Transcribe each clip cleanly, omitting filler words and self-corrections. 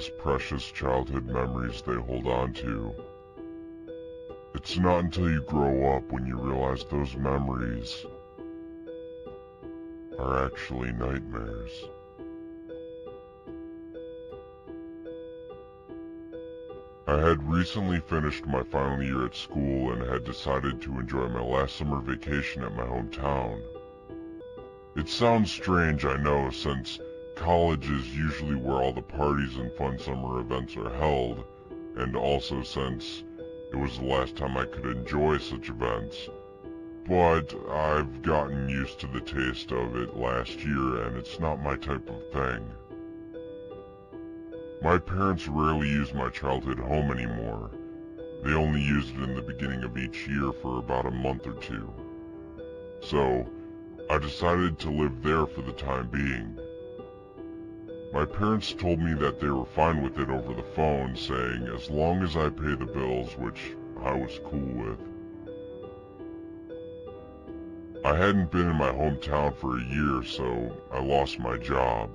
most precious childhood memories they hold on to. It's not until you grow up when you realize those memories are actually nightmares. I had recently finished my final year at school and had decided to enjoy my last summer vacation at my hometown. It sounds strange, I know, since college is usually where all the parties and fun summer events are held, and also since it was the last time I could enjoy such events. But I've gotten used to the taste of it last year, and it's not my type of thing. My parents rarely use my childhood home anymore. They only use it in the beginning of each year for about a month or two. So, I decided to live there for the time being. My parents told me that they were fine with it over the phone, saying as long as I pay the bills, which I was cool with. I hadn't been in my hometown for a year, so I lost my job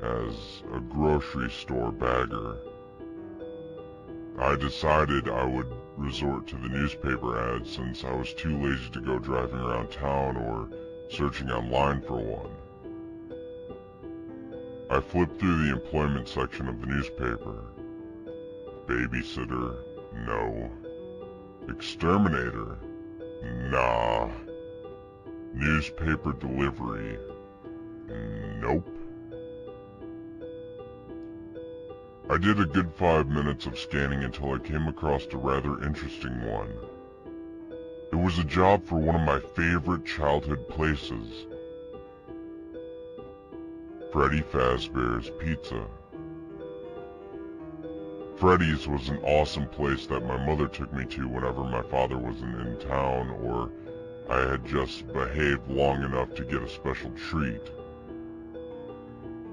as a grocery store bagger. I decided I would resort to the newspaper ads since I was too lazy to go driving around town or searching online for one. I flipped through the employment section of the newspaper. Babysitter? No. Exterminator? Nah. Newspaper delivery? Nope. I did a good 5 minutes of scanning until I came across a rather interesting one. It was a job for one of my favorite childhood places. Freddy Fazbear's Pizza. Freddy's was an awesome place that my mother took me to whenever my father wasn't in town or I had just behaved long enough to get a special treat.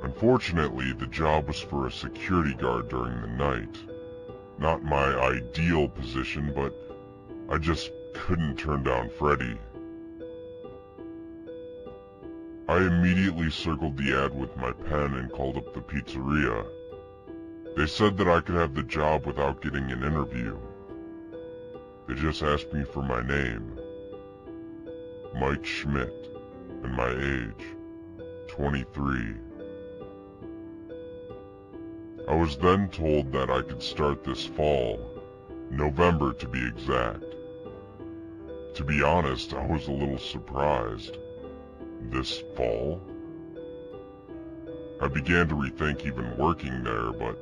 Unfortunately, the job was for a security guard during the night. Not my ideal position, but I just couldn't turn down Freddy. I immediately circled the ad with my pen and called up the pizzeria. They said that I could have the job without getting an interview. They just asked me for my name, Mike Schmidt, and my age, 23. I was then told that I could start this fall, November to be exact. To be honest, I was a little surprised. This fall? I began to rethink even working there, but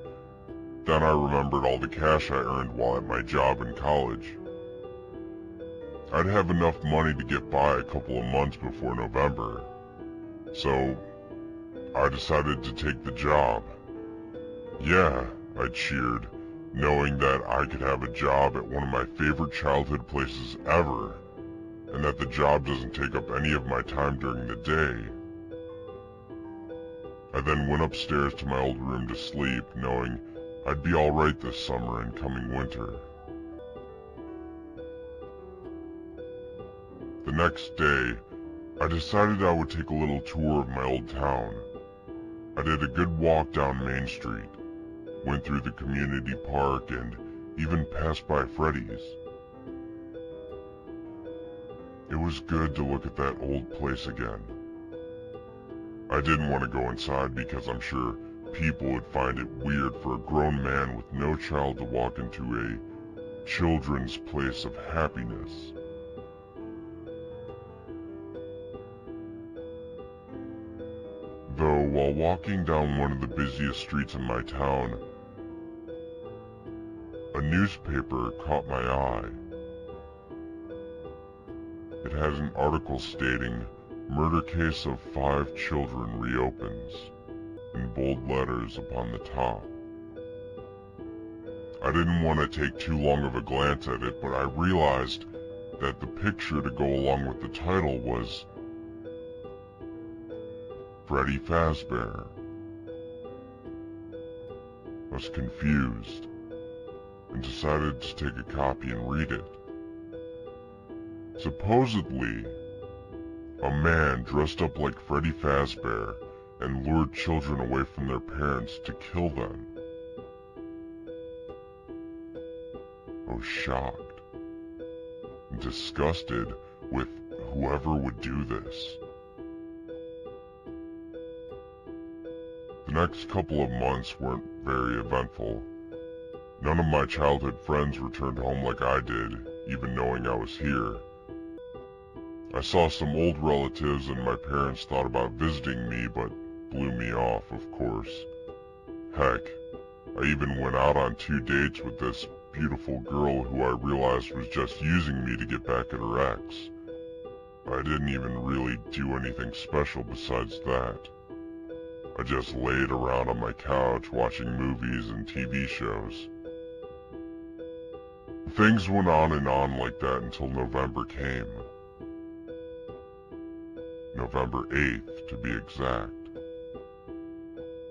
then I remembered all the cash I earned while at my job in college. I'd have enough money to get by a couple of months before November, so I decided to take the job. Yeah, I cheered, knowing that I could have a job at one of my favorite childhood places ever, and that the job doesn't take up any of my time during the day. I then went upstairs to my old room to sleep, knowing I'd be alright this summer and coming winter. The next day, I decided I would take a little tour of my old town. I did a good walk down Main Street, went through the community park, and even passed by Freddy's. It was good to look at that old place again. I didn't want to go inside because I'm sure people would find it weird for a grown man with no child to walk into a children's place of happiness. Though while walking down one of the busiest streets in my town, a newspaper caught my eye. It had an article stating, "Murder case of 5 children reopens," in bold letters upon the top. I didn't want to take too long of a glance at it, but I realized that the picture to go along with the title was Freddy Fazbear. I was confused and decided to take a copy and read it. Supposedly, a man dressed up like Freddy Fazbear and lured children away from their parents to kill them. I was shocked and disgusted with whoever would do this. The next couple of months weren't very eventful. None of my childhood friends returned home like I did, even knowing I was here. I saw some old relatives and my parents thought about visiting me, but blew me off, of course. Heck, I even went out on 2 dates with this beautiful girl who I realized was just using me to get back at her ex. I didn't even really do anything special besides that. I just laid around on my couch watching movies and TV shows. Things went on and on like that until November came. November 8th, to be exact.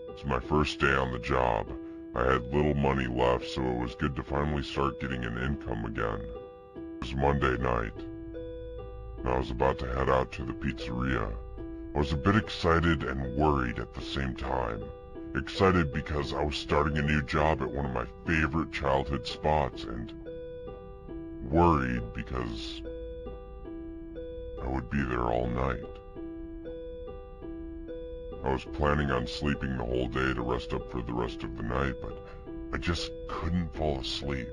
It's my first day on the job. I had little money left, so it was good to finally start getting an income again. It was Monday night, and I was about to head out to the pizzeria. I was a bit excited and worried at the same time. Excited because I was starting a new job at one of my favorite childhood spots, and worried because I would be there all night. I was planning on sleeping the whole day to rest up for the rest of the night, but I just couldn't fall asleep.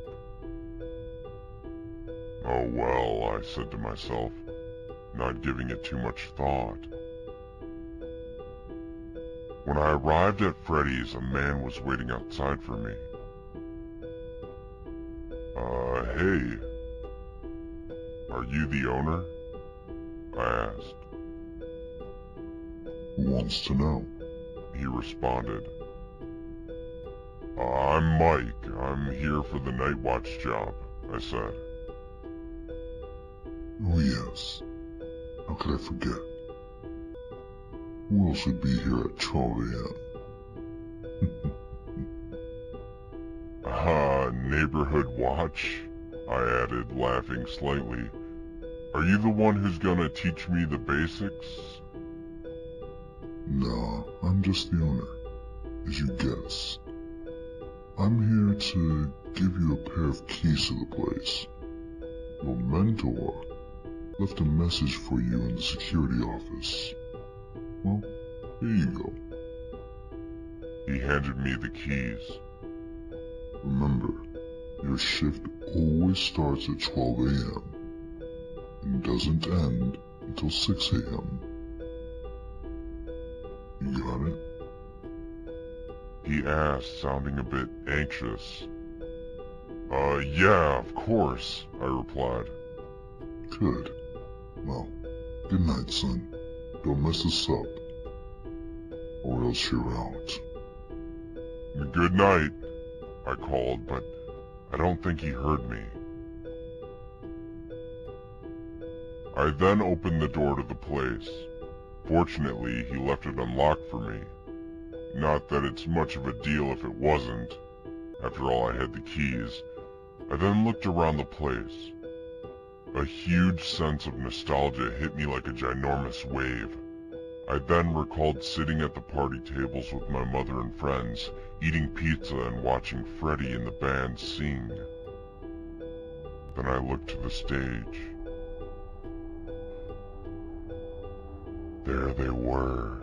Oh well, I said to myself, not giving it too much thought. When I arrived at Freddy's, a man was waiting outside for me. Hey, are you the owner? I asked. Who wants to know? He responded. I'm Mike. I'm here for the night watch job, I said. Oh yes. How could I forget? Who else would be here at 12 a.m.? Neighborhood watch? I added, laughing slightly. Are you the one who's gonna teach me the basics? Nah, I'm just the owner, as you guessed. I'm here to give you a pair of keys to the place. Your mentor left a message for you in the security office. Well, here you go. He handed me the keys. Remember, your shift always starts at 12 a.m. and doesn't end until 6 a.m. You got it? He asked, sounding a bit anxious. Yeah, of course, I replied. Good. Well, good night, son. Don't mess this up, or else you're out. Good night, I called, but I don't think he heard me. I then opened the door to the place. Fortunately, he left it unlocked for me. Not that it's much of a deal if it wasn't. After all, I had the keys. I then looked around the place. A huge sense of nostalgia hit me like a ginormous wave. I then recalled sitting at the party tables with my mother and friends, eating pizza and watching Freddy and the band sing. Then I looked to the stage. There they were.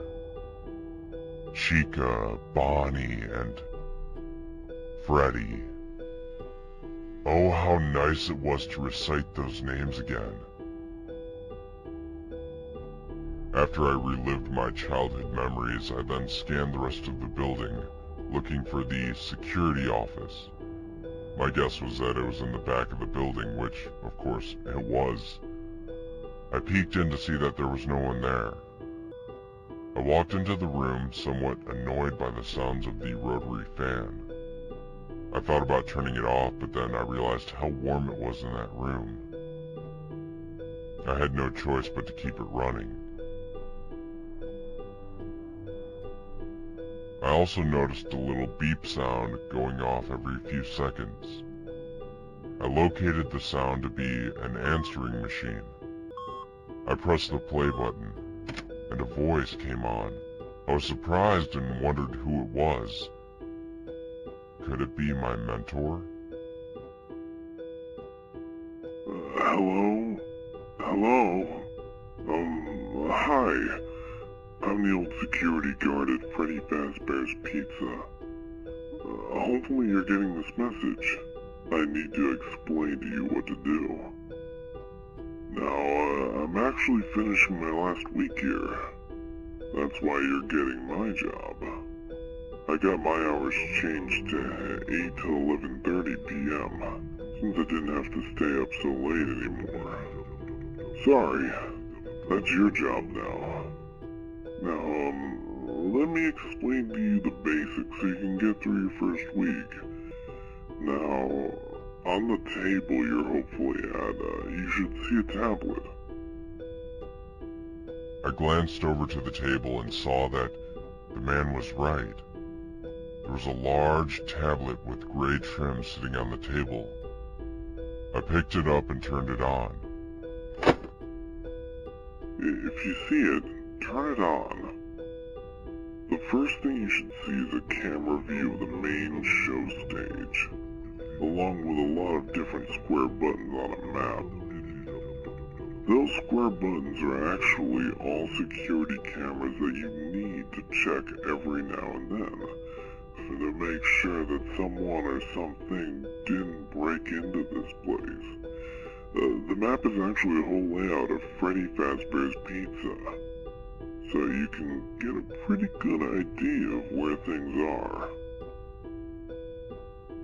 Chica, Bonnie, and Freddy. Oh, how nice it was to recite those names again. After I relived my childhood memories, I then scanned the rest of the building, looking for the security office. My guess was that it was in the back of the building, which, of course, it was. I peeked in to see that there was no one there. I walked into the room, somewhat annoyed by the sounds of the rotary fan. I thought about turning it off, but then I realized how warm it was in that room. I had no choice but to keep it running. I also noticed a little beep sound going off every few seconds. I located the sound to be an answering machine. I pressed the play button, and a voice came on. I was surprised and wondered who it was. Could it be my mentor? Hello? Hello? Hi. I'm the old security guard at Freddy Fazbear's Pizza. Hopefully you're getting this message. I need to explain to you what to do. Now, I'm actually finishing my last week here. That's why you're getting my job. I got my hours changed to 8 to 11:30 p.m. since I didn't have to stay up so late anymore. Sorry, that's your job now. Now, let me explain to you the basics so you can get through your first week. Now, on the table you're hopefully at, you should see a tablet. I glanced over to the table and saw that the man was right. There was a large tablet with gray trim sitting on the table. I picked it up and turned it on. If you see it, turn it on. The first thing you should see is a camera view of the main show stage, along with a lot of different square buttons on a map. Those square buttons are actually all security cameras that you need to check every now and then, to make sure that someone or something didn't break into this place. The map is actually a whole layout of Freddy Fazbear's Pizza, so you can get a pretty good idea of where things are.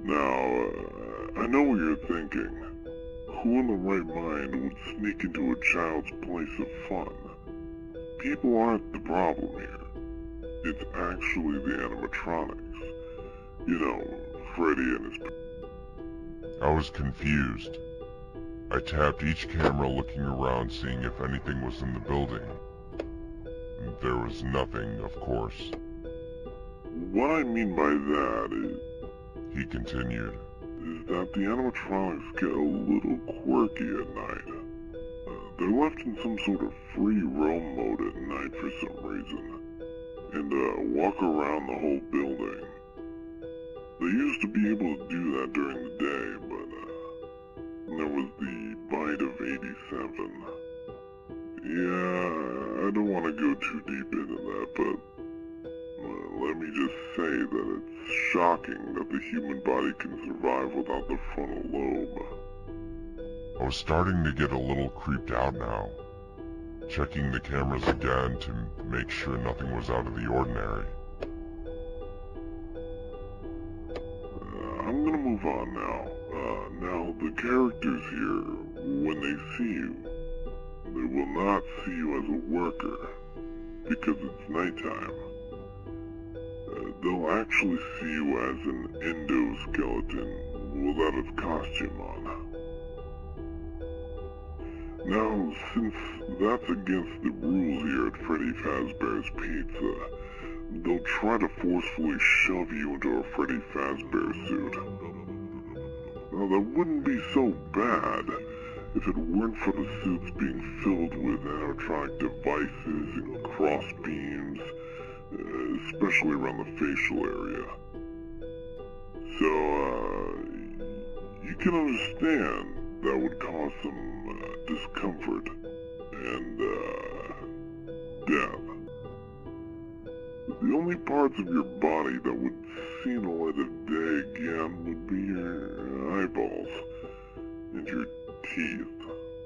Now, I know what you're thinking. Who in the right mind would sneak into a child's place of fun? People aren't the problem here. It's actually the animatronics. You know, Freddy and his... I was confused. I tapped each camera looking around seeing if anything was in the building. There was nothing, of course. What I mean by that is... He continued. Is that the animatronics get a little quirky at night. They're left in some sort of free roam mode at night for some reason, and walk around the whole building. They used to be able to do that during the day, but there was the bite of 87. Yeah, I don't want to go too deep into that, but let me just say that it's shocking that the human body can survive without the frontal lobe. I was starting to get a little creeped out now, checking the cameras again to make sure nothing was out of the ordinary. I'm gonna move on now. Now, the characters here, when they see you, they will not see you as a worker, because it's nighttime. They'll actually see you as an endoskeleton without its costume on. Now, since that's against the rules here at Freddy Fazbear's Pizza, they'll try to forcefully shove you into a Freddy Fazbear suit. Now, that wouldn't be so bad if it weren't for the suits being filled with animatronic devices and cross beams, especially around the facial area. So, you can understand that would cause some discomfort and death. The only parts of your body that would see the light of day again would be your eyeballs and your teeth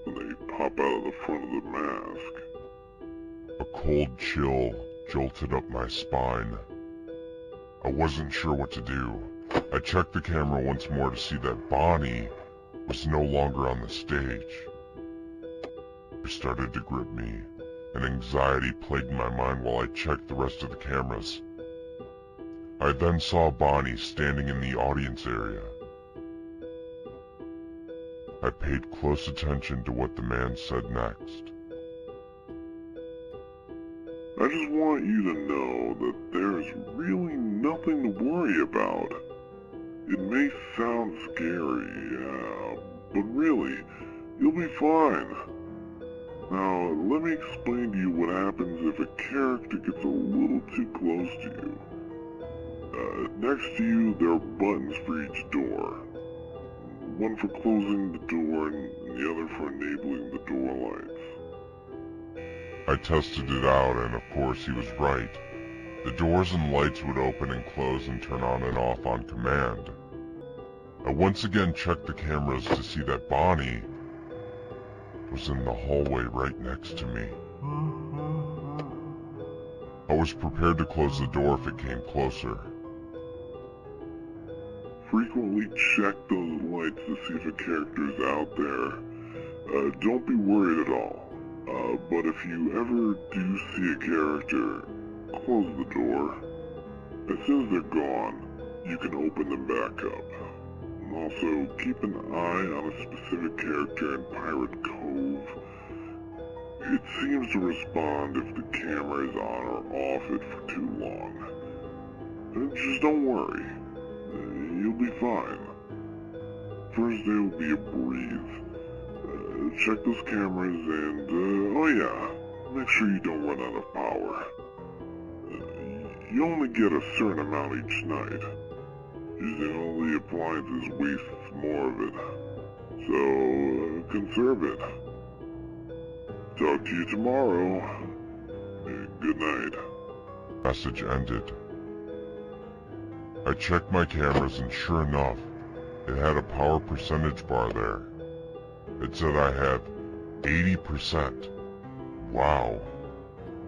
when they pop out of the front of the mask. A cold chill jolted up my spine. I wasn't sure what to do. I checked the camera once more to see that Bonnie was no longer on the stage. It started to grip me, and anxiety plagued my mind while I checked the rest of the cameras. I then saw Bonnie standing in the audience area. I paid close attention to what the man said next. I just want you to know that there's really nothing to worry about. It may sound scary, but really, you'll be fine. Now, let me explain to you what happens if a character gets a little too close to you. Next to you, there are buttons for each door. one for closing the door and the other for enabling the door lights. I tested it out, and of course he was right. The doors and lights would open and close and turn on and off on command. I once again checked the cameras to see that Bonnie was in the hallway right next to me. I was prepared to close the door if it came closer. Frequently check those lights to see if a character's out there. Don't be worried at all. But if you ever do see a character, close the door. As soon as they're gone, you can open them back up. And also, keep an eye on a specific character in Pirate Cove. It seems to respond if the camera is on or off it for too long. Just don't worry. You'll be fine. First day will be a breeze. Check those cameras and, oh yeah, make sure you don't run out of power. You only get a certain amount each night. Using all the appliances wastes more of it. So, conserve it. Talk to you tomorrow. Good night. Message ended. I checked my cameras and sure enough, it had a power percentage bar there. It said I had 80%. Wow.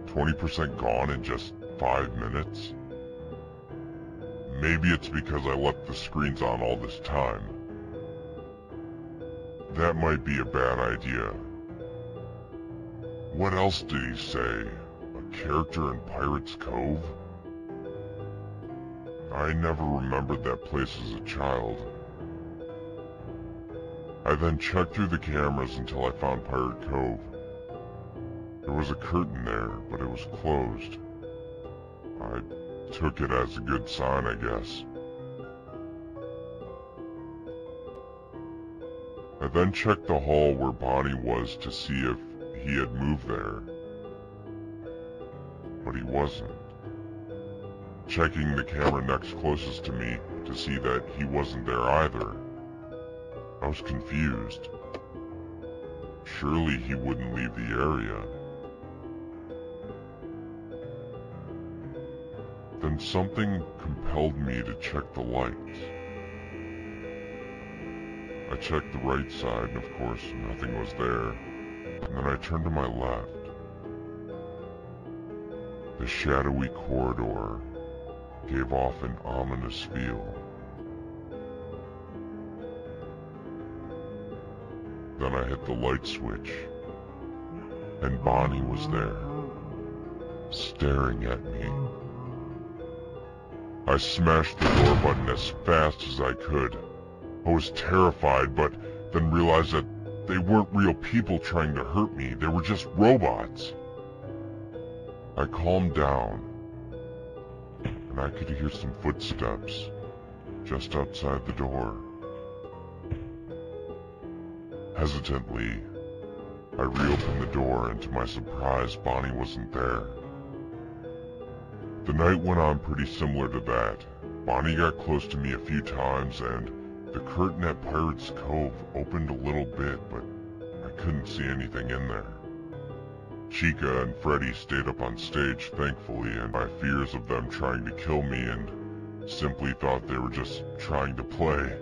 20% gone in just 5 minutes? Maybe it's because I left the screens on all this time. That might be a bad idea. What else did he say? A character in Pirate's Cove? I never remembered that place as a child. I then checked through the cameras until I found Pirate Cove. There was a curtain there, but it was closed. I took it as a good sign, I guess. I then checked the hall where Bonnie was to see if he had moved there, but he wasn't. Checking the camera next closest to me to see that he wasn't there either. I was confused. Surely he wouldn't leave the area. Then something compelled me to check the lights. I checked the right side and of course nothing was there. And then I turned to my left. The shadowy corridor gave off an ominous feel. Then I hit the light switch, and Bonnie was there, staring at me. I smashed the door button as fast as I could. I was terrified, but then realized that they weren't real people trying to hurt me, they were just robots. I calmed down, and I could hear some footsteps just outside the door. Hesitantly, I reopened the door, and to my surprise, Bonnie wasn't there. The night went on pretty similar to that. Bonnie got close to me a few times, and the curtain at Pirate's Cove opened a little bit, but I couldn't see anything in there. Chica and Freddy stayed up on stage, thankfully, and my fears of them trying to kill me and simply thought they were just trying to play.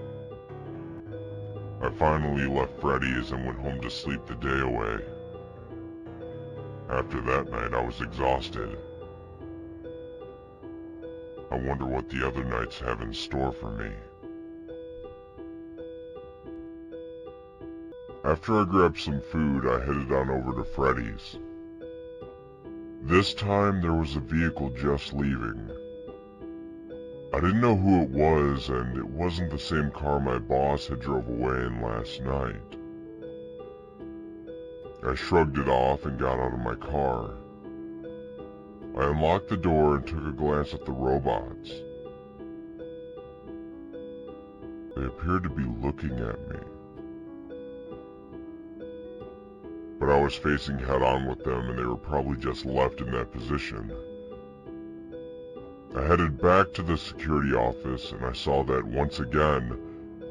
I finally left Freddy's and went home to sleep the day away. After that night, I was exhausted. I wonder what the other nights have in store for me. After I grabbed some food, I headed on over to Freddy's. This time, there was a vehicle just leaving. I didn't know who it was, and it wasn't the same car my boss had drove away in last night. I shrugged it off and got out of my car. I unlocked the door and took a glance at the robots. They appeared to be looking at me. But I was facing head-on with them, and they were probably just left in that position. I headed back to the security office, and I saw that once again,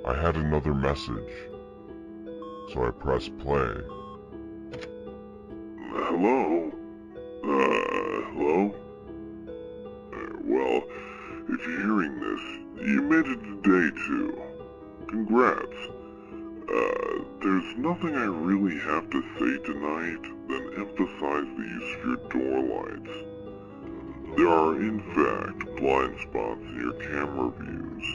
I had another message, so I pressed play. Hello? Hello? Well, if you're hearing this, you made it to day 2. Congrats. There's nothing I really have to say tonight than emphasize the use of your door lights. There are, in fact, blind spots in your camera views.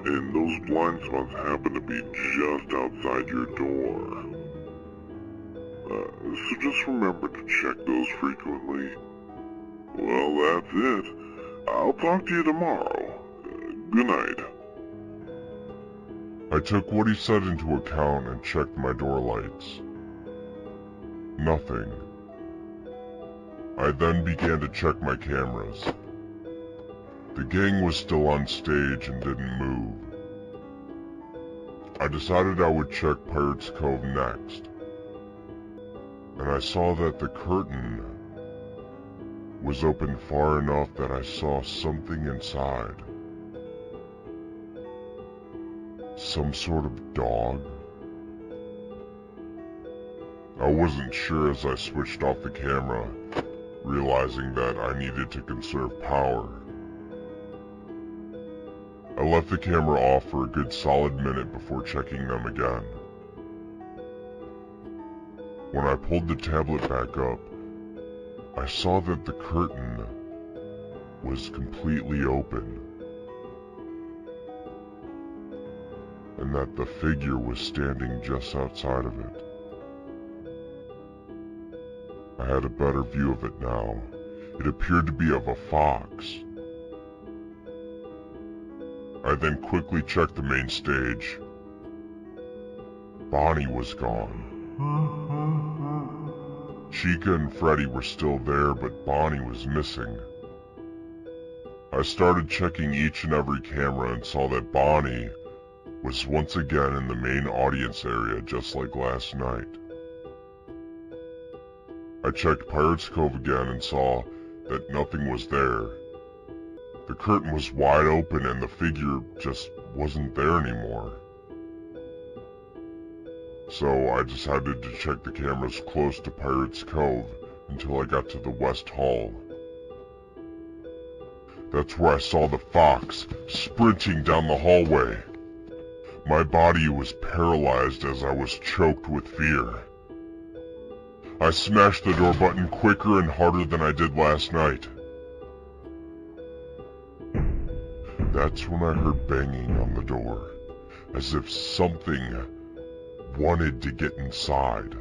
And those blind spots happen to be just outside your door. So just remember to check those frequently. Well, that's it. I'll talk to you tomorrow. Good night. I took what he said into account and checked my door lights. Nothing. I then began to check my cameras. The gang was still on stage and didn't move. I decided I would check Pirates Cove next, and I saw that the curtain was open far enough that I saw something inside. Some sort of dog? I wasn't sure as I switched off the camera, realizing that I needed to conserve power. I left the camera off for a good solid minute before checking them again. When I pulled the tablet back up, I saw that the curtain was completely open, and that the figure was standing just outside of it. I had a better view of it now. It appeared to be of a fox. I then quickly checked the main stage. Bonnie was gone. Chica and Freddy were still there, but Bonnie was missing. I started checking each and every camera and saw that Bonnie was once again in the main audience area just like last night. I checked Pirates Cove again and saw that nothing was there. The curtain was wide open and the figure just wasn't there anymore. So I decided to check the cameras close to Pirates Cove until I got to the West Hall. That's where I saw the fox sprinting down the hallway. My body was paralyzed as I was choked with fear. I smashed the door button quicker and harder than I did last night. That's when I heard banging on the door, as if something wanted to get inside.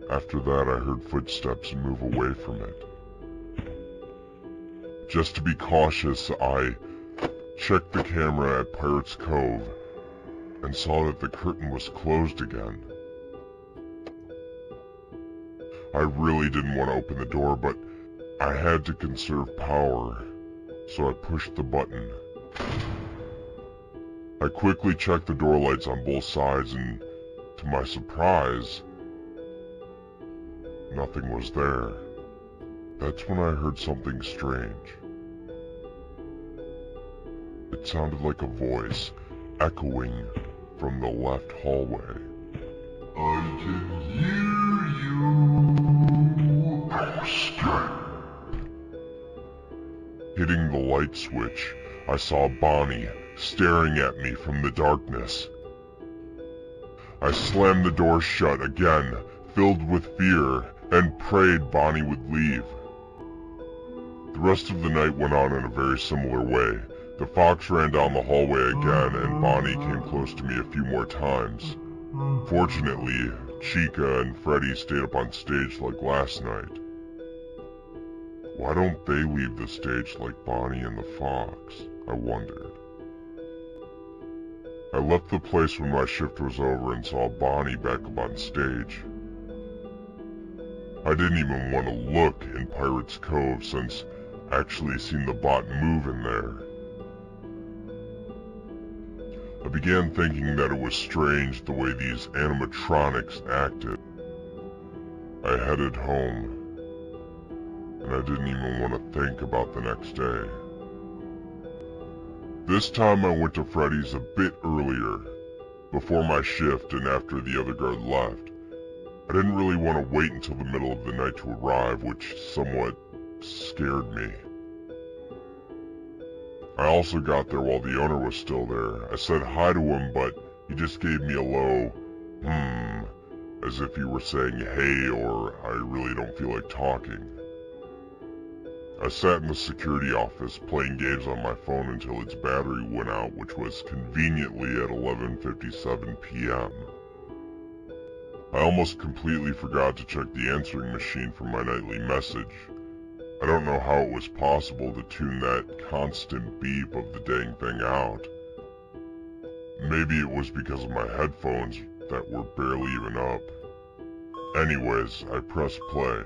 After that, I heard footsteps move away from it. Just to be cautious, I checked the camera at Pirates Cove and saw that the curtain was closed again. I really didn't want to open the door, but I had to conserve power, so I pushed the button. I quickly checked the door lights on both sides, and to my surprise, nothing was there. That's when I heard something strange. It sounded like a voice echoing from the left hallway. I can hear you. Hitting the light switch, I saw Bonnie staring at me from the darkness. I slammed the door shut again, filled with fear, and prayed Bonnie would leave. The rest of the night went on in a very similar way. The fox ran down the hallway again, and Bonnie came close to me a few more times. Fortunately, Chica and Freddy stayed up on stage like last night. Why don't they leave the stage like Bonnie and the fox? I wondered. I left the place when my shift was over and saw Bonnie back up on stage. I didn't even want to look in Pirates Cove since I actually seen the bot move in there. I began thinking that it was strange the way these animatronics acted. I headed home, and I didn't even want to think about the next day. This time I went to Freddy's a bit earlier, before my shift and after the other guard left. I didn't really want to wait until the middle of the night to arrive, which somewhat scared me. I also got there while the owner was still there. I said hi to him, but he just gave me a low, as if he were saying hey or I really don't feel like talking. I sat in the security office playing games on my phone until its battery went out, which was conveniently at 11:57 p.m. I almost completely forgot to check the answering machine for my nightly message. I don't know how it was possible to tune that constant beep of the dang thing out. Maybe it was because of my headphones that were barely even up. Anyways, I pressed play.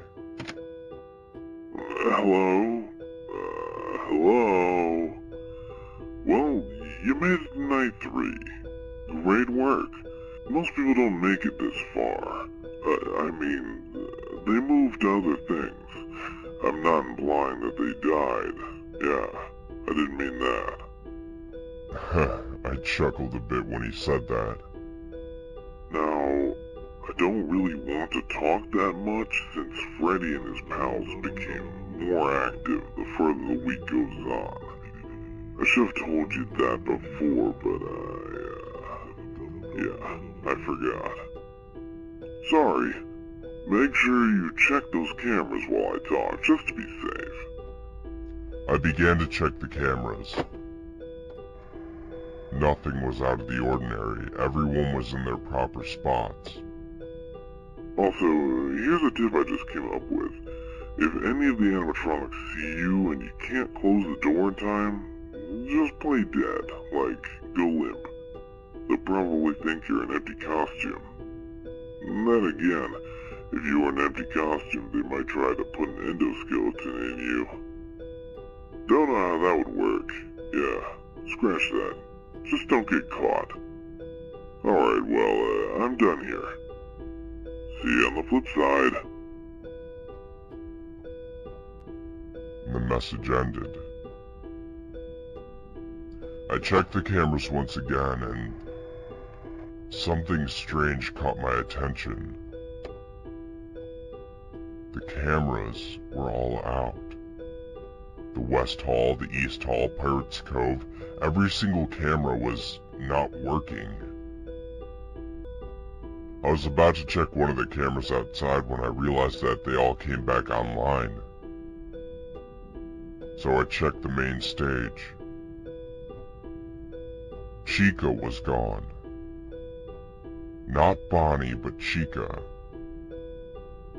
Hello? Hello? Well, you made it to night 3. Great work. Most people don't make it this far. They moved to other things. I'm not implying that they died. Yeah, I didn't mean that. I chuckled a bit when he said that. Now, I don't really want to talk that much since Freddy and his pals became more active the further the week goes on. I should have told you that before, but I forgot. Sorry. Make sure you check those cameras while I talk, just to be safe. I began to check the cameras. Nothing was out of the ordinary. Everyone was in their proper spots. Also, here's a tip I just came up with. If any of the animatronics see you and you can't close the door in time, just play dead, like go limp. They'll probably think you're an empty costume. And then again, if you were an empty costume, they might try to put an endoskeleton in you. Don't know how that would work. Yeah, scratch that. Just don't get caught. Alright, well, I'm done here. See you on the flip side. The message ended. I checked the cameras once again, and something strange caught my attention. The cameras were all out. The West Hall, the East Hall, Pirates Cove, every single camera was not working. I was about to check one of the cameras outside when I realized that they all came back online. So I checked the main stage. Chica was gone. Not Bonnie, but Chica.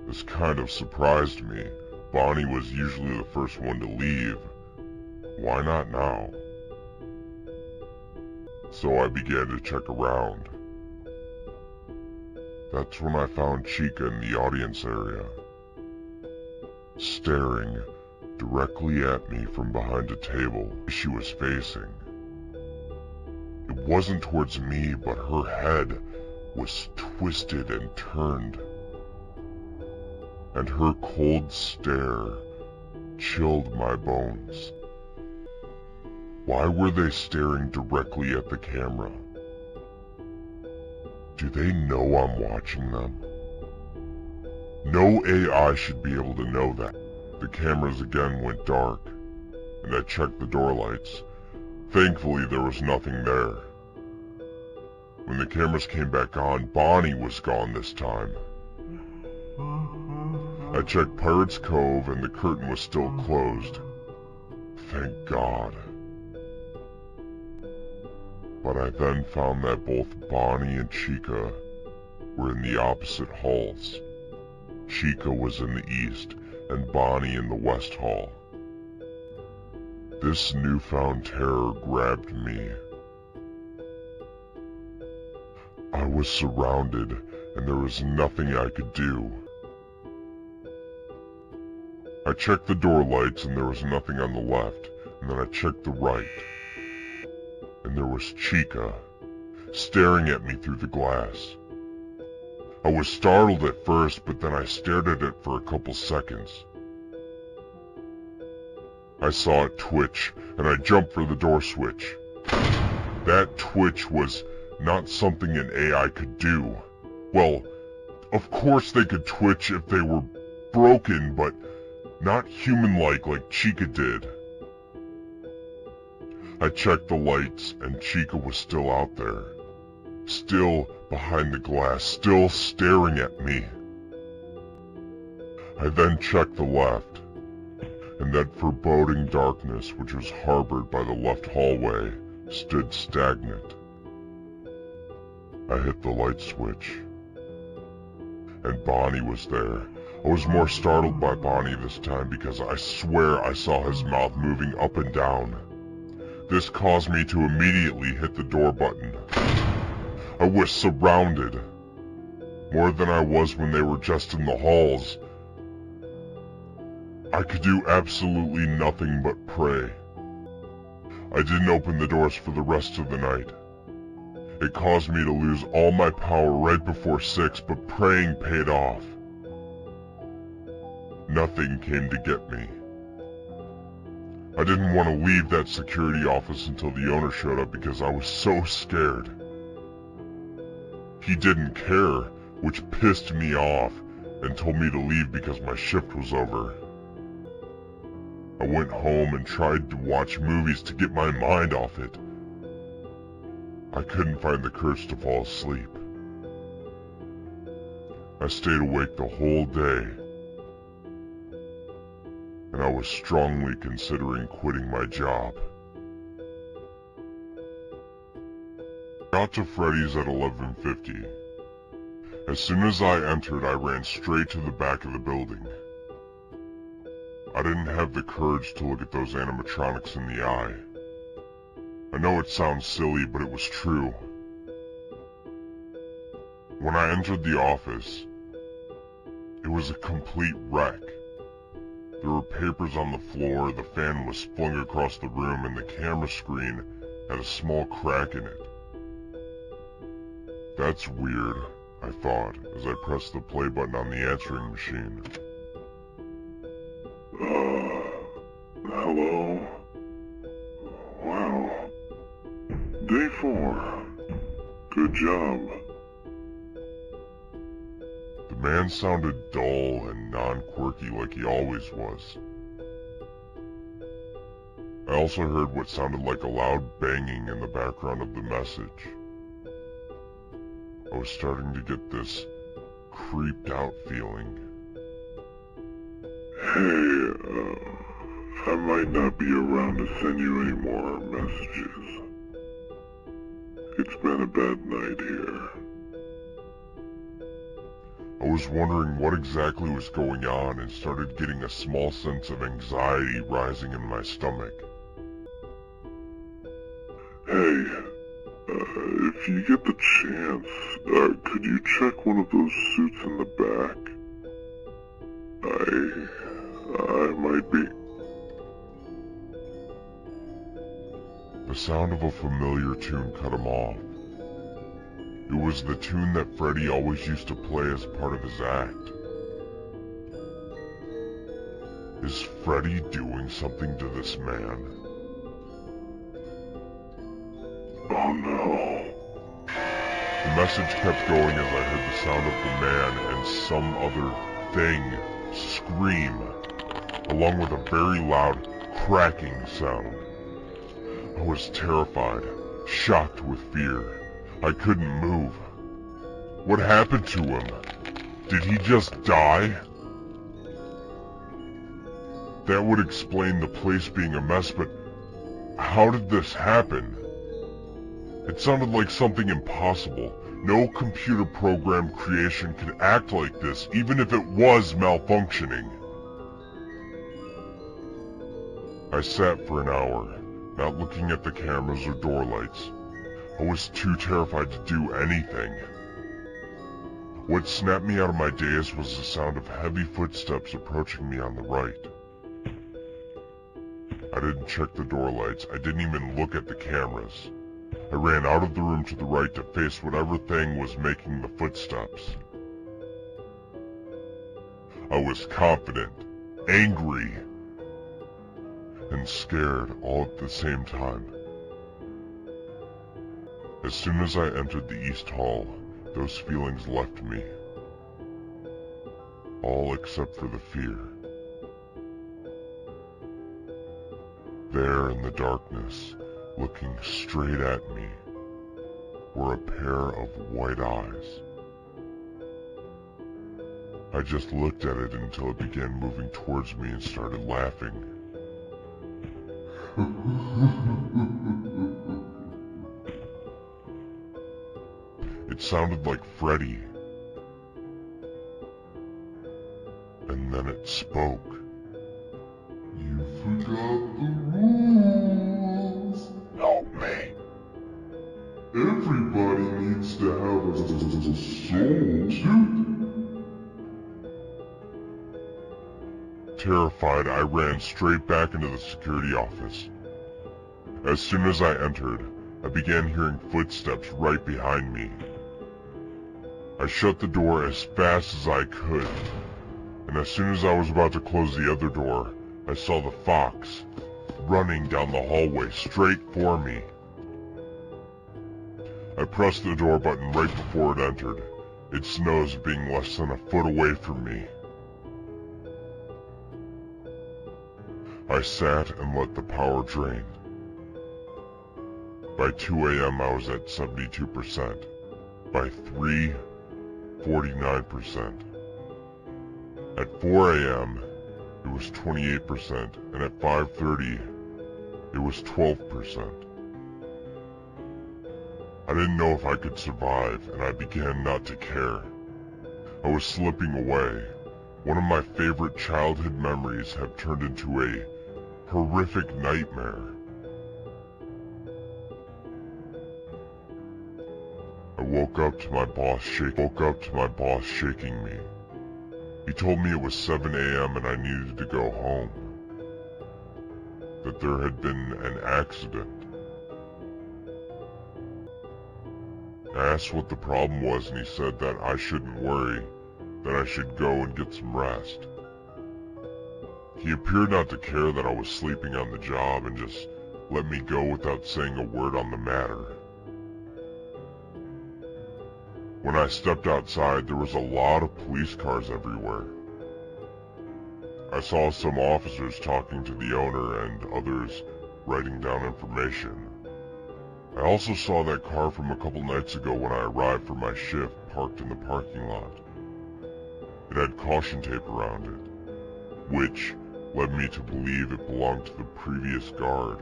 This kind of surprised me. Bonnie was usually the first one to leave. Why not now? So I began to check around. That's when I found Chica in the audience area, staring directly at me from behind a table she was facing. It wasn't towards me, but her head was twisted and turned, and her cold stare chilled my bones. Why were they staring directly at the camera? Do they know I'm watching them? No AI should be able to know that. The cameras again went dark, and I checked the door lights. Thankfully, there was nothing there. When the cameras came back on, Bonnie was gone this time. I checked Pirates Cove, and the curtain was still closed. Thank God. But I then found that both Bonnie and Chica were in the opposite halls. Chica was in the east, and Bonnie in the west hall. This newfound terror grabbed me. I was surrounded, and there was nothing I could do. I checked the door lights, and there was nothing on the left, and then I checked the right. And there was Chica, staring at me through the glass. I was startled at first, but then I stared at it for a couple seconds. I saw it twitch, and I jumped for the door switch. That twitch was not something an AI could do. Well, of course they could twitch if they were broken, but not human-like like Chica did. I checked the lights, and Chica was still out there. Still behind the glass, still staring at me. I then checked the left, and that foreboding darkness which was harbored by the left hallway stood stagnant. I hit the light switch, and Bonnie was there. I was more startled by Bonnie this time because I swear I saw his mouth moving up and down. This caused me to immediately hit the door button. I was surrounded, more than I was when they were just in the halls. I could do absolutely nothing but pray. I didn't open the doors for the rest of the night. It caused me to lose all my power right before 6, but praying paid off. Nothing came to get me. I didn't want to leave that security office until the owner showed up because I was so scared. He didn't care, which pissed me off, and told me to leave because my shift was over. I went home and tried to watch movies to get my mind off it. I couldn't find the courage to fall asleep. I stayed awake the whole day, and I was strongly considering quitting my job. I got to Freddy's at 11:50. As soon as I entered, I ran straight to the back of the building. I didn't have the courage to look at those animatronics in the eye. I know it sounds silly, but it was true. When I entered the office, it was a complete wreck. There were papers on the floor, the fan was flung across the room, and the camera screen had a small crack in it. That's weird, I thought, as I pressed the play button on the answering machine. Hello? Wow. Day 4. Good job. The man sounded dull and non-quirky like he always was. I also heard what sounded like a loud banging in the background of the message. I was starting to get this creeped out feeling. Hey, I might not be around to send you any more messages. It's been a bad night here. I was wondering what exactly was going on and started getting a small sense of anxiety rising in my stomach. Hey, if you get the chance, could you check one of those suits in the back? I might be... The sound of a familiar tune cut him off. It was the tune that Freddy always used to play as part of his act. Is Freddy doing something to this man? Oh no. The message kept going as I heard the sound of the man and some other thing scream, along with a very loud cracking sound. I was terrified, shocked with fear. I couldn't move. What happened to him? Did he just die? That would explain the place being a mess, but how did this happen? It sounded like something impossible. No computer program creation could act like this, even if it was malfunctioning. I sat for an hour, not looking at the cameras or door lights. I was too terrified to do anything. What snapped me out of my daze was the sound of heavy footsteps approaching me on the right. I didn't check the door lights. I didn't even look at the cameras. I ran out of the room to the right to face whatever thing was making the footsteps. I was confident, angry, and scared all at the same time. As soon as I entered the East Hall, those feelings left me. All except for the fear. There in the darkness, looking straight at me, were a pair of white eyes. I just looked at it until it began moving towards me and started laughing. It sounded like Freddy. And then it spoke. You forgot the rules. Help me. Everybody needs to have a soul too. Terrified, I ran straight back into the security office. As soon as I entered, I began hearing footsteps right behind me. I shut the door as fast as I could, and as soon as I was about to close the other door, I saw the fox running down the hallway straight for me. I pressed the door button right before it entered, its nose being less than a foot away from me. I sat and let the power drain. By 2 a.m. I was at 72%. By 3, 49%. At 4 a.m. it was 28%, and at 5:30 it was 12%. I didn't know if I could survive, and I began not to care. I was slipping away. One of my favorite childhood memories had turned into a horrific nightmare. I woke up to my boss shaking me. He told me it was 7 a.m. and I needed to go home. That there had been an accident. I asked what the problem was, and he said that I shouldn't worry, that I should go and get some rest. He appeared not to care that I was sleeping on the job and just let me go without saying a word on the matter. When I stepped outside, there was a lot of police cars everywhere. I saw some officers talking to the owner and others writing down information. I also saw that car from a couple nights ago when I arrived for my shift parked in the parking lot. It had caution tape around it, which led me to believe it belonged to the previous guard.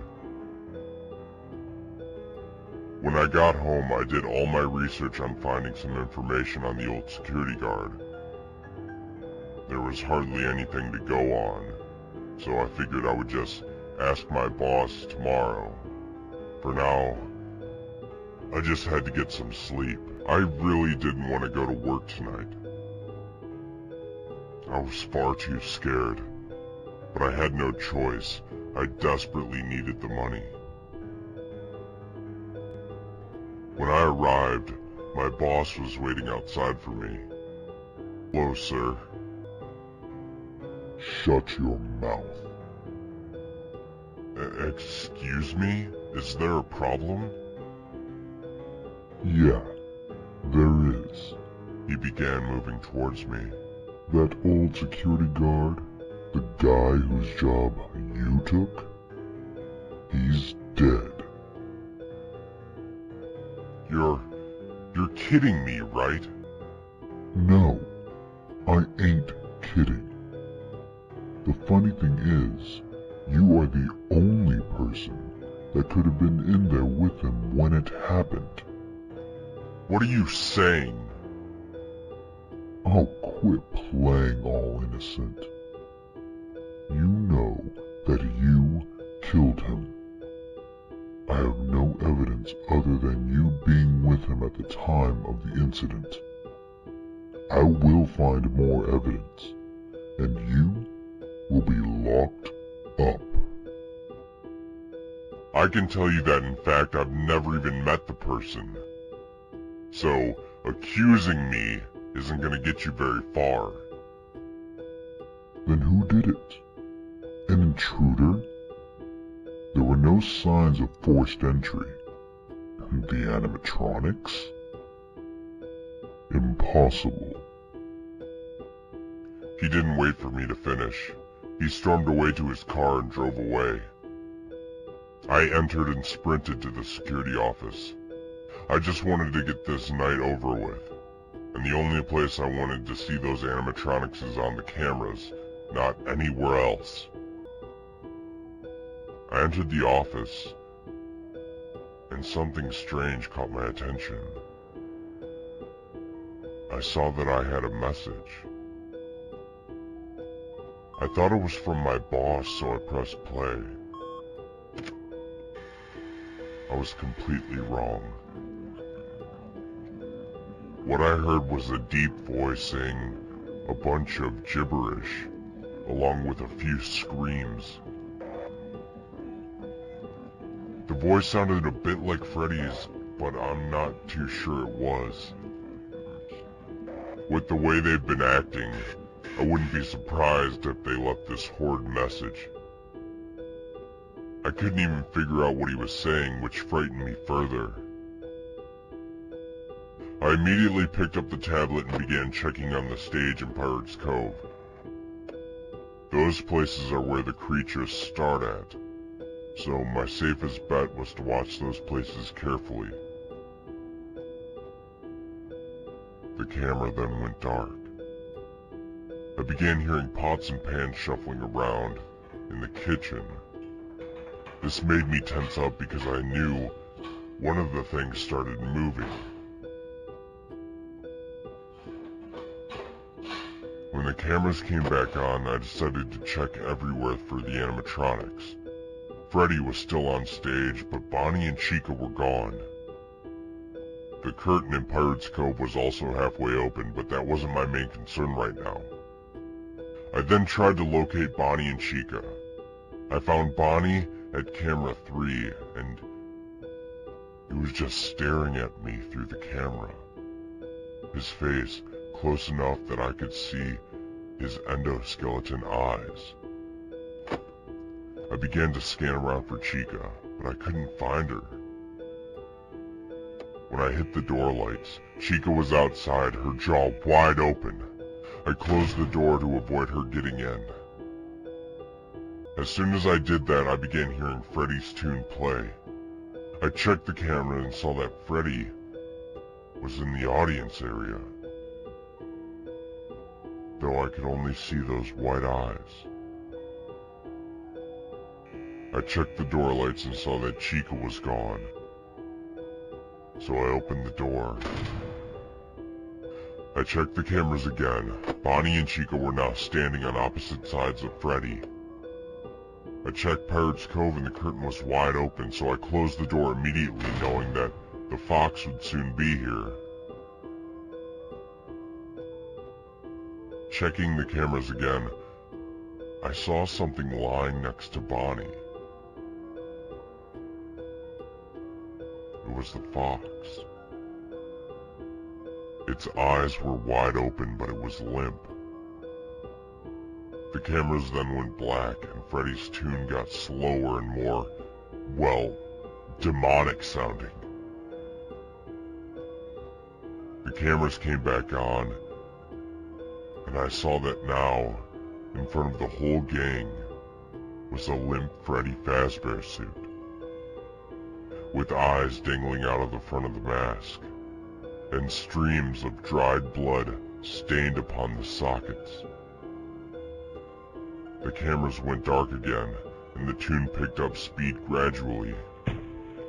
When I got home, I did all my research on finding some information on the old security guard. There was hardly anything to go on, so I figured I would just ask my boss tomorrow. For now, I just had to get some sleep. I really didn't want to go to work tonight. I was far too scared, but I had no choice. I desperately needed the money. When I arrived, my boss was waiting outside for me. Hello, sir. Shut your mouth. Excuse me? Is there a problem? Yeah, there is. He began moving towards me. That old security guard, the guy whose job you took, he's dead. You're kidding me, right? No, I ain't kidding. The funny thing is, you are the only person that could have been in there with him when it happened. What are you saying? Oh, quit playing all innocent. You know that you killed him. I have no evidence other than you being with him at the time of the incident. I will find more evidence, and you will be locked up. I can tell you that in fact I've never even met the person. So, accusing me isn't gonna get you very far. Then who did it? An intruder? There were no signs of forced entry. The animatronics? Impossible. He didn't wait for me to finish. He stormed away to his car and drove away. I entered and sprinted to the security office. I just wanted to get this night over with, and the only place I wanted to see those animatronics is on the cameras, not anywhere else. I entered the office, and something strange caught my attention. I saw that I had a message. I thought it was from my boss, so I pressed play. I was completely wrong. What I heard was a deep voice saying a bunch of gibberish, along with a few screams. The voice sounded a bit like Freddy's, but I'm not too sure it was. With the way they've been acting, I wouldn't be surprised if they left this horrid message. I couldn't even figure out what he was saying, which frightened me further. I immediately picked up the tablet and began checking on the stage in Pirates Cove. Those places are where the creatures start at, so my safest bet was to watch those places carefully. The camera then went dark. I began hearing pots and pans shuffling around in the kitchen. This made me tense up because I knew one of the things started moving. When the cameras came back on, I decided to check everywhere for the animatronics. Freddy was still on stage, but Bonnie and Chica were gone. The curtain in Pirates Cove was also halfway open, but that wasn't my main concern right now. I then tried to locate Bonnie and Chica. I found Bonnie at camera 3, and he was just staring at me through the camera. His face close enough that I could see his endoskeleton eyes. I began to scan around for Chica, but I couldn't find her. When I hit the door lights, Chica was outside, her jaw wide open. I closed the door to avoid her getting in. As soon as I did that, I began hearing Freddy's tune play. I checked the camera and saw that Freddy was in the audience area, though I could only see those white eyes. I checked the door lights and saw that Chica was gone, so I opened the door. I checked the cameras again. Bonnie and Chica were now standing on opposite sides of Freddy. I checked Pirates Cove and the curtain was wide open, so I closed the door immediately, knowing that the fox would soon be here. Checking the cameras again, I saw something lying next to Bonnie. It was the fox. Its eyes were wide open, but it was limp. The cameras then went black, and Freddy's tune got slower and more, well, demonic sounding. The cameras came back on, and I saw that now, in front of the whole gang, was a limp Freddy Fazbear suit, with eyes dangling out of the front of the mask, and streams of dried blood stained upon the sockets. The cameras went dark again, and the tune picked up speed gradually.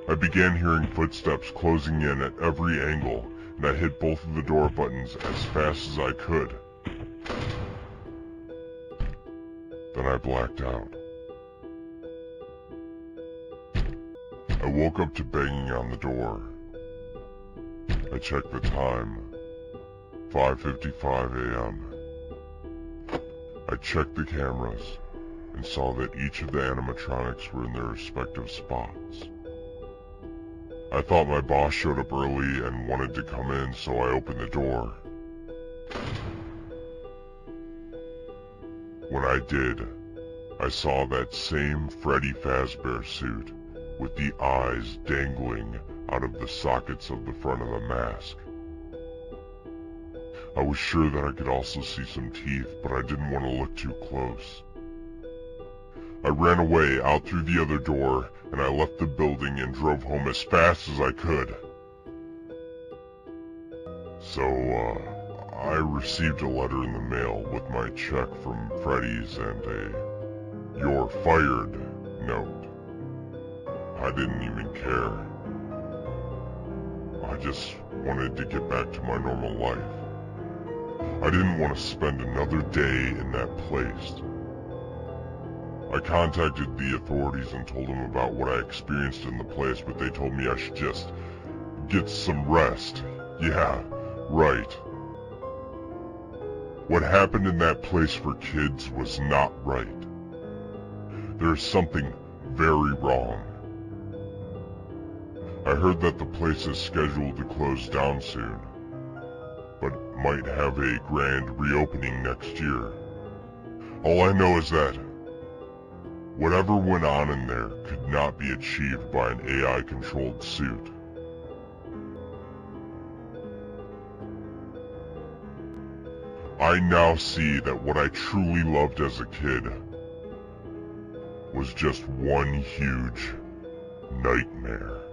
I began hearing footsteps closing in at every angle, and I hit both of the door buttons as fast as I could. Then I blacked out. I woke up to banging on the door. I checked the time, 5:55 a.m. I checked the cameras and saw that each of the animatronics were in their respective spots. I thought my boss showed up early and wanted to come in, so I opened the door. When I did, I saw that same Freddy Fazbear suit with the eyes dangling out of the sockets of the front of the mask. I was sure that I could also see some teeth, but I didn't want to look too close. I ran away out through the other door, and I left the building and drove home as fast as I could. So, I received a letter in the mail with my check from Freddy's and a "You're fired" note. I didn't even care. I just wanted to get back to my normal life. I didn't want to spend another day in that place. I contacted the authorities and told them about what I experienced in the place, but they told me I should just get some rest. Yeah, right. What happened in that place for kids was not right. There's something very wrong. I heard that the place is scheduled to close down soon, but might have a grand reopening next year. All I know is that whatever went on in there could not be achieved by an AI-controlled suit. I now see that what I truly loved as a kid was just one huge nightmare.